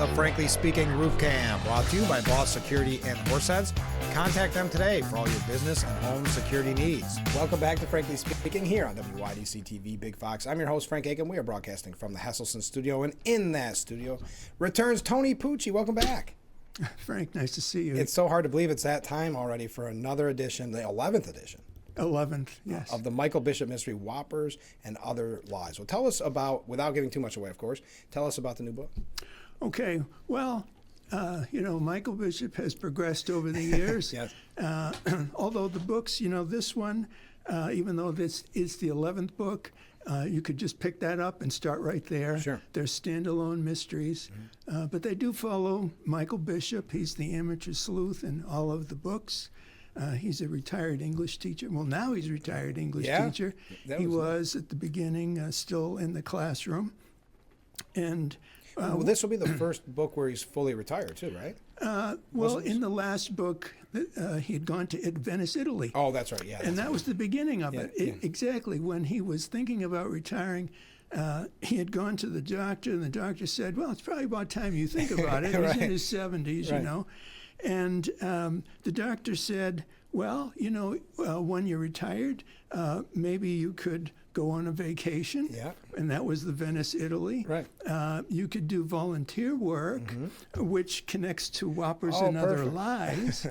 the Frankly Speaking Roof Cam, brought to you by Boss Security and Horseheads. Contact them today for all your business and home security needs. Welcome back to Frankly Speaking here on WYDC TV Big Fox. I'm your host, Frank Acomb. We are broadcasting from the Hesselson studio, and in that studio returns Tony Pucci. Welcome back. Frank, nice to see you. It's so hard to believe it's that time already for another edition, the 11th edition. 11th, yes. Of the Michael Bishop mystery, Whoppers and Other Lies. Well, tell us about, without giving too much away, of course, tell us about the new book. Okay, well, Michael Bishop has progressed over the years. Yes. Although the books, this one, even though this is the 11th book, you could just pick that up and start right there. Sure. They're standalone mysteries. But they do follow Michael Bishop. He's the amateur sleuth in all of the books. He's a retired English teacher. Well, now he's a retired English teacher. He was at the beginning still in the classroom. And this will be the first book where he's fully retired, too, right? In the last book, he had gone to Venice, Italy. Oh, that's right, yeah. And that was the beginning of it. Exactly. When he was thinking about retiring, he had gone to the doctor, and the doctor said, well, it's probably about time you think about it. Right. He's in his 70s, Right. And the doctor said, well, when you're retired, maybe you could go on a vacation. Yeah. And that was the Venice, Italy. Right. You could do volunteer work, which connects to Whoppers and Other Lies.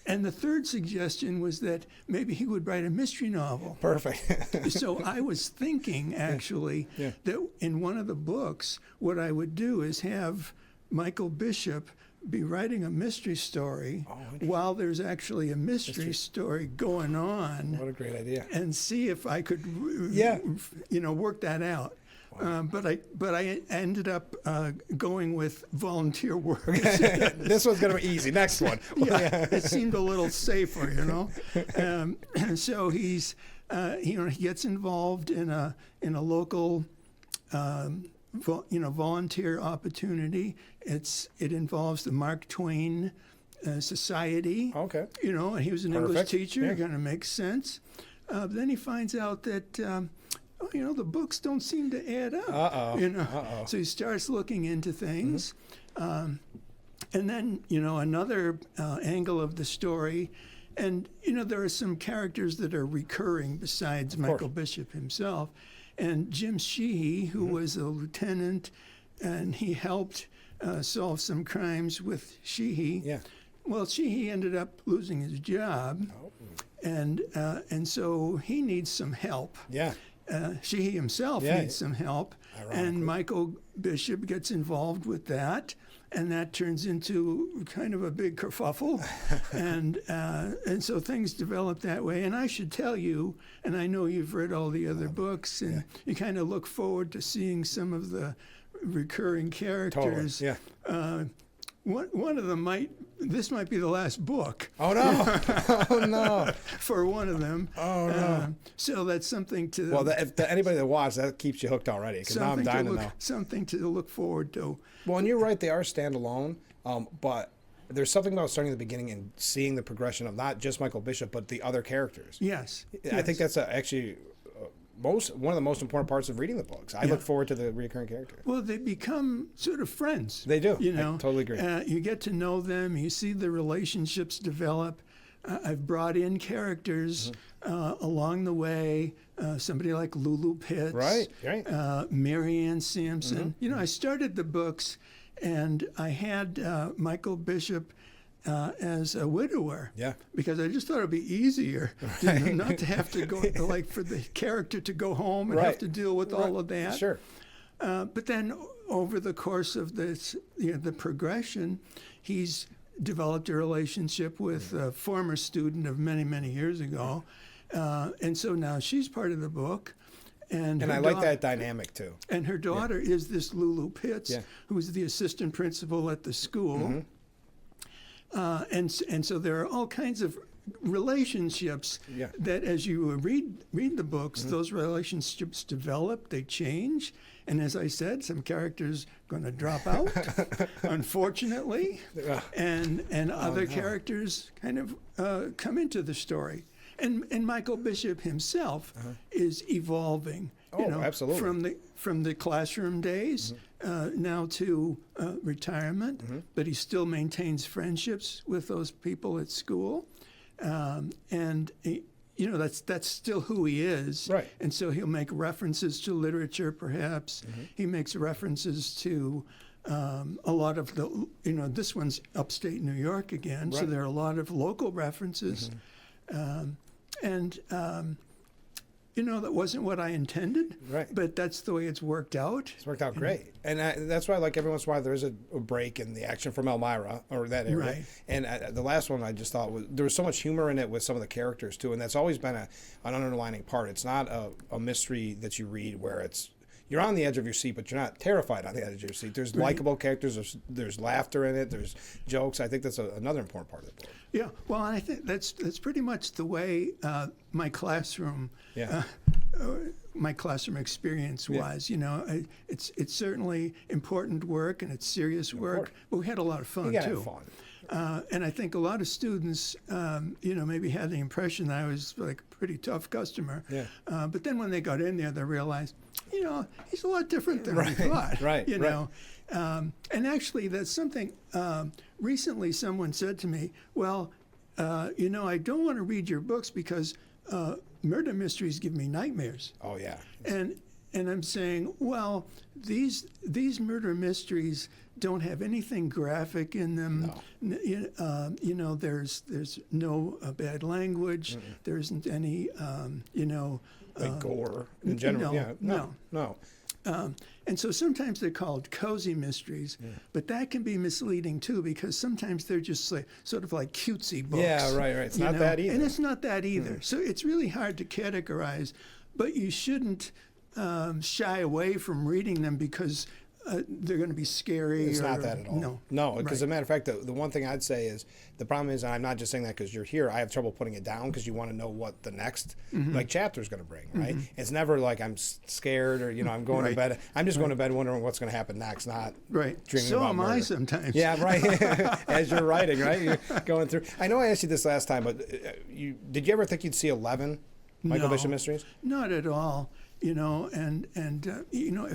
And the third suggestion was that maybe he would write a mystery novel. Perfect. So I was thinking, actually, that in one of the books, what I would do is have Michael Bishop be writing a mystery story while there's actually a mystery story going on. What a great idea. And see if I could, work that out. Wow. But I ended up going with volunteer work. This one's going to be easy. Next one. It seemed a little safer, So he's, he gets involved in a local, volunteer opportunity. It involves the Mark Twain Society. Okay. And he was an English teacher. Going to make sense. But then he finds out that. The books don't seem to add up. So he starts looking into things. And then, another angle of the story. And, there are some characters that are recurring besides Michael Bishop himself. And Jim Sheehy, who was a lieutenant, and he helped solve some crimes with Sheehy. Yeah. Well, Sheehy ended up losing his job. And so he needs some help. Yeah. Sheehy himself needs some help, and Michael Bishop gets involved with that, and that turns into kind of a big kerfuffle, and so things develop that way. And I should tell you, and I know you've read all the other books, and you kind of look forward to seeing some of the recurring characters. Totally. Yeah. One of them this might be the last book. Oh, no. Oh, no. For one of them. Oh, no. So that's something to... Well, if anybody that watched, that keeps you hooked already, because now I'm dying to know. Something to look forward to. Well, and you're right, they are standalone, but there's something about starting at the beginning and seeing the progression of not just Michael Bishop, but the other characters. Yes. I think that's actually... one of the most important parts of reading the books. I look forward to the recurring character. Well, they become sort of friends. They do. I totally agree. You get to know them. You see the relationships develop. I've brought in characters along the way. Somebody like Lulu Pitts. Right. Marianne Sampson. I started the books, and I had Michael Bishop as a widower. Yeah. Because I just thought it'd be easier not to have to go, for the character to go home and have to deal with all of that. Sure. But then over the course of this, the progression, he's developed a relationship with a former student of many, many years ago. And so now she's part of the book. And I like that dynamic, too. And her daughter is this Lulu Pitts, who's the assistant principal at the school. And so there are all kinds of relationships that, as you read the books, those relationships develop, they change, and as I said, some characters going to drop out, unfortunately, and other characters kind of come into the story, and Michael Bishop himself is evolving. Absolutely. from the classroom days now to retirement, but he still maintains friendships with those people at school. And that's still who he is. Right. And so he'll make references to literature, perhaps. He makes references to a lot of the, this one's upstate New York again, right. so there are a lot of local references. That wasn't what I intended, right. but that's the way it's worked out. It's worked out great. And that's why, like, every once in a while there is a break in the action from Elmira, or that area. Right. And the last one I just thought there was so much humor in it with some of the characters, too. And that's always been an underlining part. It's not a mystery that you read where you're on the edge of your seat, but you're not terrified on the edge of your seat. There's likable characters. There's laughter in it. There's jokes. I think that's another important part of the book. Yeah, well, I think that's pretty much the way my classroom experience was. It's certainly important work and it's serious work, but we had a lot of fun too. Have fun. And I think a lot of students, maybe had the impression that I was like a pretty tough customer. Yeah. But then when they got in there, they realized, he's a lot different than we thought. Right. And actually, that's something. Recently, someone said to me, "Well, I don't want to read your books because murder mysteries give me nightmares." Oh yeah. And I'm saying, well, these murder mysteries don't have anything graphic in them. No. There's no bad language. There isn't any, like gore in general. No. And so sometimes they're called cozy mysteries, but that can be misleading too because sometimes they're just sort of like cutesy books. Yeah, right. It's not that either. And it's not that either. So it's really hard to categorize, but you shouldn't shy away from reading them because they're going to be scary. It's not that at all. No, because as a matter of fact, the one thing I'd say is the problem is, and I'm not just saying that because you're here, I have trouble putting it down because you want to know what the next chapter is going to bring, right? It's never like I'm scared or, I'm going to bed. I'm just going to bed wondering what's going to happen next, not dreaming about murder. So am I sometimes. Yeah, right. As you're writing, right? You're going through. I know I asked you this last time, but did you ever think you'd see 11 Michael Bishop mysteries? Not at all. If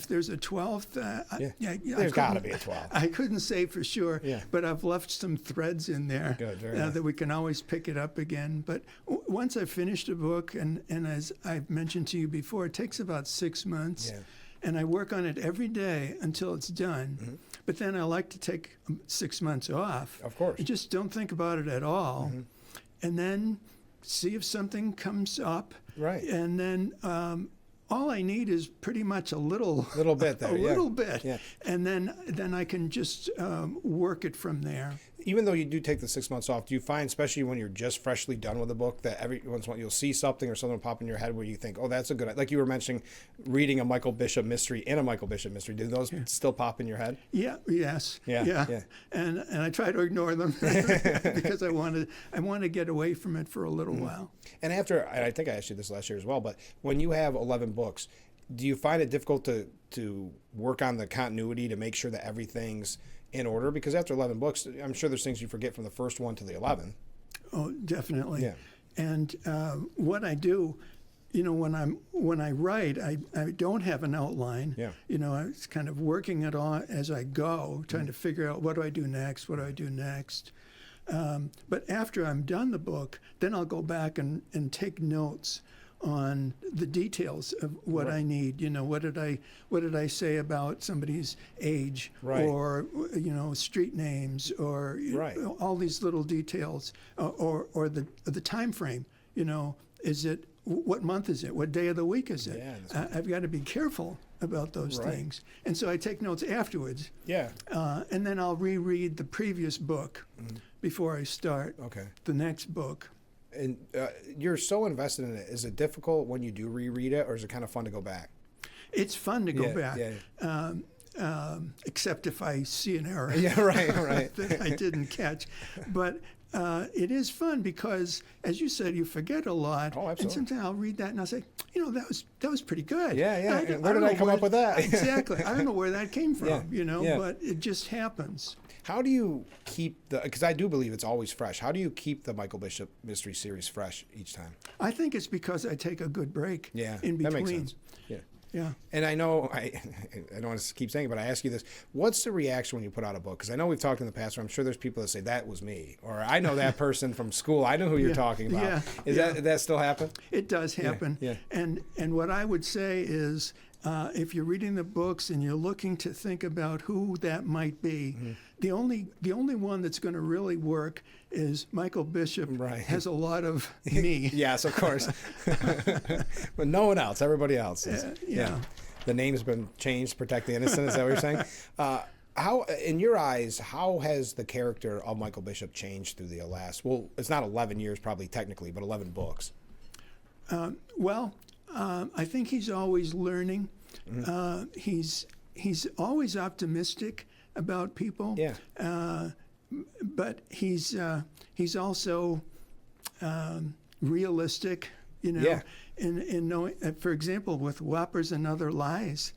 there's a 12th, there's got to be a 12th. I couldn't say for sure, but I've left some threads in there that we can always pick it up again. But once I've finished a book, and as I've mentioned to you before, it takes about 6 months. Yeah. And I work on it every day until it's done. But then I like to take 6 months off. Of course. I just don't think about it at all. And then see if something comes up. Right. And then all I need is pretty much a little bit there, little bit, and then I can just work it from there. Even though you do take the 6 months off, do you find, especially when you're just freshly done with a book, that every once in a while you'll see something or something pop in your head where you think, oh, that's a good, like you were mentioning, reading a Michael Bishop mystery in a Michael Bishop mystery. Do those still pop in your head? Yes. And I try to ignore them because I want to get away from it for a little while. And I think I asked you this last year as well, but when you have 11 books, do you find it difficult to work on the continuity to make sure that everything's in order? Because after 11 books, I'm sure there's things you forget from the first one to the 11th. Oh, definitely. Yeah. And what I do, when I write, I don't have an outline. Yeah. I was kind of working it on as I go, trying to figure out what do I do next. But after I'm done the book, then I'll go back and take notes on the details of what I need. What did I say about somebody's age, or street names, or all these little details, or the time frame. Is it what month is it? What day of the week is it? Yeah, I've got to be careful about those things, and so I take notes afterwards. Yeah, and then I'll reread the previous book before I start the next book. And you're so invested in it. Is it difficult when you do reread it, or is it kind of fun to go back? It's fun to go back, except if I see an error that I didn't catch. But it is fun because, as you said, you forget a lot. Oh, absolutely. And sometimes I'll read that and I'll say, that was pretty good. Yeah. Where did I come up with that? Exactly. I don't know where that came from, but it just happens. How do you keep because I do believe it's always fresh. How do you keep the Michael Bishop mystery series fresh each time? I think it's because I take a good break in between. That makes sense. Yeah. Yeah. And I know, I don't want to keep saying it, but I ask you this. What's the reaction when you put out a book? Because I know we've talked in the past where I'm sure there's people that say, that was me. Or I know that person from school. I know who you're talking about. Yeah. Is that still happen? It does happen. Yeah. And what I would say is, if you're reading the books and you're looking to think about who that might be, the only one that's going to really work is Michael Bishop. Right. Has a lot of me. Yes, of course. But no one else. Everybody else. Yeah. The name's been changed to protect the innocent. Is that what you're saying? How, in your eyes, how has the character of Michael Bishop changed through the last? Well, it's not 11 years, probably technically, but 11 books. I think he's always learning. He's always optimistic about people. Yeah. But he's also realistic. Yeah. In knowing, for example, with Whoppers and Other Lies,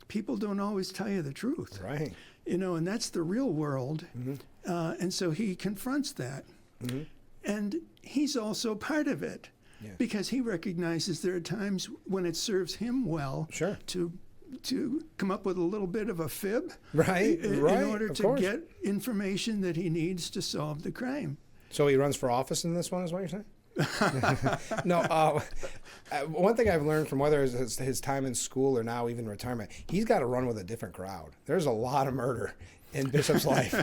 people don't always tell you the truth. Right. And that's the real world. And so he confronts that. And he's also part of it. Yeah. Because he recognizes there are times when it serves him well to come up with a little bit of a fib, in order to get information that he needs to solve the crime. So he runs for office in this one, is what you're saying? No. One thing I've learned from whether it's his time in school or now even retirement, he's got to run with a different crowd. There's a lot of murder in Bishop's life.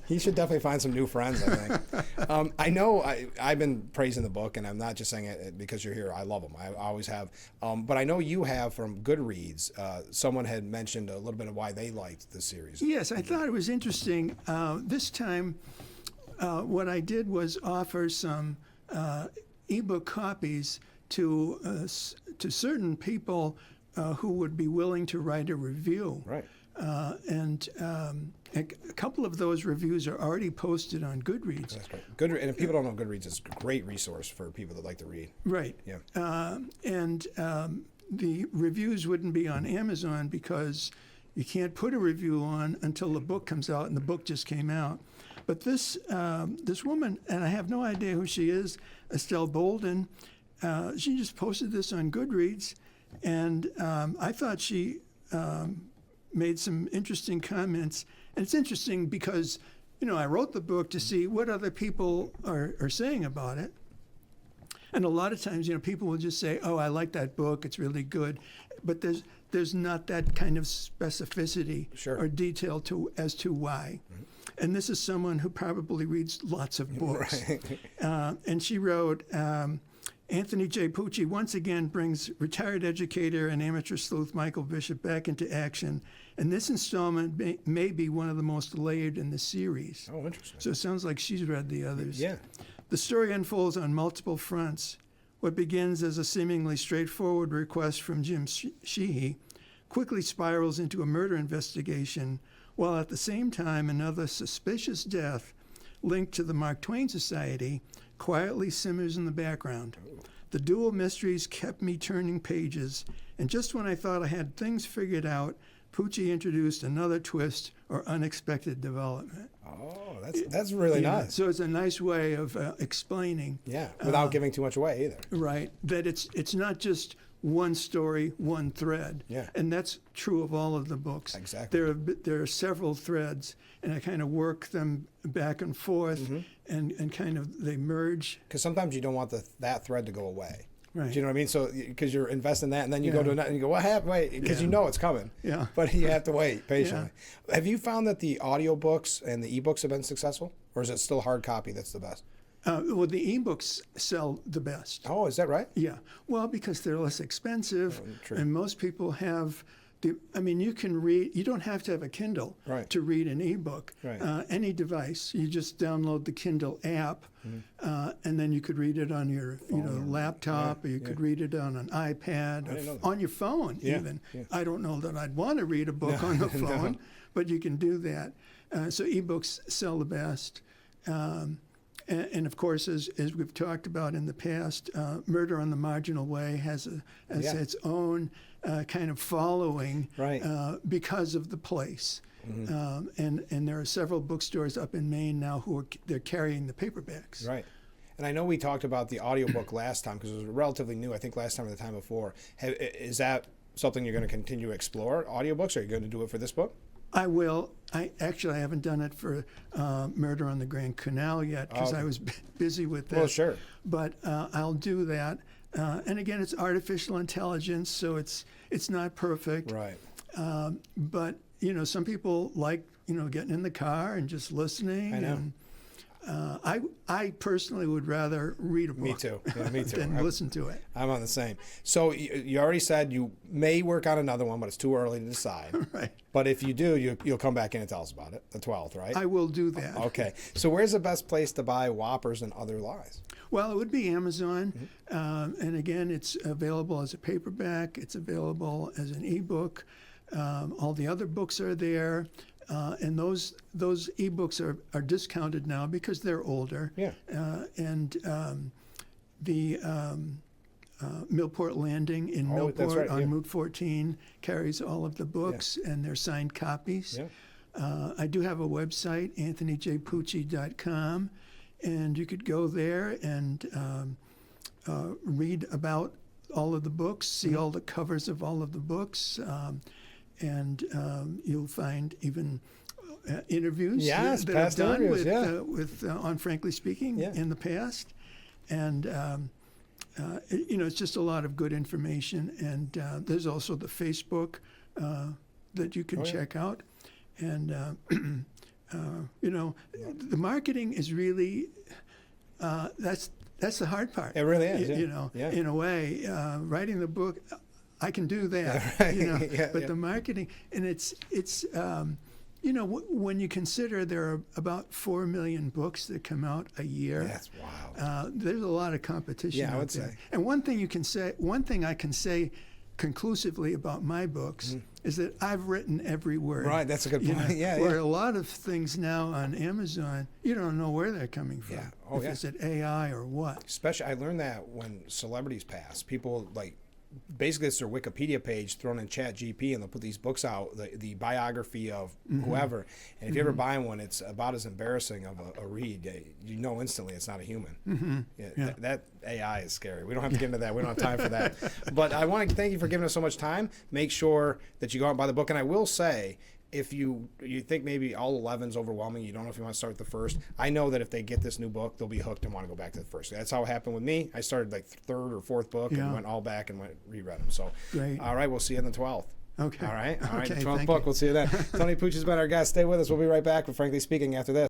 He should definitely find some new friends, I think. I know I've been praising the book, and I'm not just saying it because you're here. I love them. I always have. But I know you have from Goodreads. Someone had mentioned a little bit of why they liked the series. Yes, I thought it was interesting. This time, what I did was offer some ebook copies to certain people who would be willing to write a review. Right. And a couple of those reviews are already posted on Goodreads. That's great. And if people don't know, Goodreads is a great resource for people that like to read. Right. Yeah. And the reviews wouldn't be on Amazon because you can't put a review on until the book comes out, and the book just came out. But this woman, and I have no idea who she is, Estelle Bolden, she just posted this on Goodreads, and I thought she made some interesting comments. And it's interesting because, I wrote the book to see what other people are saying about it. And a lot of times, people will just say, oh, I like that book, it's really good. But there's not that kind of specificity or detail as to why. And this is someone who probably reads lots of books. Right. And she wrote, Anthony J. Pucci once again brings retired educator and amateur sleuth Michael Bishop back into action, and this installment may be one of the most layered in the series. Oh, interesting. So it sounds like she's read the others. Yeah. The story unfolds on multiple fronts. What begins as a seemingly straightforward request from Jim Sheehy quickly spirals into a murder investigation, while at the same time another suspicious death linked to the Mark Twain Society quietly simmers in the background. The dual mysteries kept me turning pages, and just when I thought I had things figured out, Pucci introduced another twist or unexpected development. Oh, that's really nice. So it's a nice way of explaining. Yeah, without giving too much away either. Right, that it's not just one story, one thread. Yeah. And that's true of all of the books. Exactly. There are several threads, and I kind of work them back and forth, and kind of they merge. Because sometimes you don't want that thread to go away. Right. Do you know what I mean? So because you're investing that, and then you go to another, and you go, what happened? Wait, because you know it's coming. Yeah. But you have to wait patiently. Yeah. Have you found that the audiobooks and the ebooks have been successful, or is it still hard copy that's the best? Well, the ebooks sell the best. Oh, is that right? Yeah. Well, because they're less expensive, and most people have. You can read. You don't have to have a Kindle to read an ebook. Right. Any device, you just download the Kindle app, and then you could read it on your laptop, or you could read it on an iPad, on your phone even. Yeah. I don't know that I'd want to read a book on the phone, but you can do that. So ebooks sell the best. And of course, as we've talked about in the past, Murder on the Marginal Way has its own kind of following because of the place. And there are several bookstores up in Maine now they're carrying the paperbacks. Right. And I know we talked about the audiobook last time because it was relatively new, I think last time or the time before. Is that something you're going to continue to explore, audiobooks? Or are you going to do it for this book? I will. I haven't done it for Murder on the Grand Canal yet because I was busy with that. Well, sure. But I'll do that. And again, it's artificial intelligence, so it's not perfect. Right. But some people like getting in the car and just listening. I know. And, I personally would rather read a book. Me too. Yeah, me too. than listen to it. I'm on the same. So you already said you may work on another one, but it's too early to decide. Right. But if you do, you'll come back in and tell us about it, the 12th, right? I will do that. Okay. So where's the best place to buy Whoppers and Other Lies? Well, it would be Amazon. And again, it's available as a paperback. It's available as an ebook. All the other books are there. And those ebooks are discounted now because they're older. Yeah. And the Millport Landing in Millport on Route 14 carries all of the books, and they're signed copies. Yeah. I do have a website, anthonyjpucci.com, and you could go there and read about all of the books, see all the covers of all of the books, and you'll find even interviews that I've done with on Frankly Speaking in the past, and it's just a lot of good information. And there's also the Facebook that you can check out, and the marketing is really that's the hard part. It really is. In a way, writing the book. I can do that, but the marketing, and it's when you consider there are about 4 million books that come out a year. That's wild. There's a lot of competition out there. Say. And one thing I can say conclusively about my books is that I've written every word. Right, that's a good point. Where a lot of things now on Amazon, you don't know where they're coming from. Yeah. Is it AI or what? Especially, I learned that when celebrities pass, people basically it's their Wikipedia page thrown in ChatGPT, and they'll put these books out, the biography of whoever. And if you ever buy one, it's about as embarrassing of a read. You know instantly it's not a human. That AI is scary. We don't have to get into that. We don't have time for that. But I want to thank you for giving us so much time. Make sure that you go out and buy the book. And I will say, if you think maybe all 11's overwhelming, you don't know if you want to start with the first, I know that if they get this new book, they'll be hooked and want to go back to the first. That's how it happened with me. I started third or fourth book and went all back and reread them. So, great. All right, we'll see you on the 12th. Okay. All right, okay, the 12th book. We'll see you then. Tony Pucci's been our guest. Stay with us. We'll be right back with Frankly Speaking after this.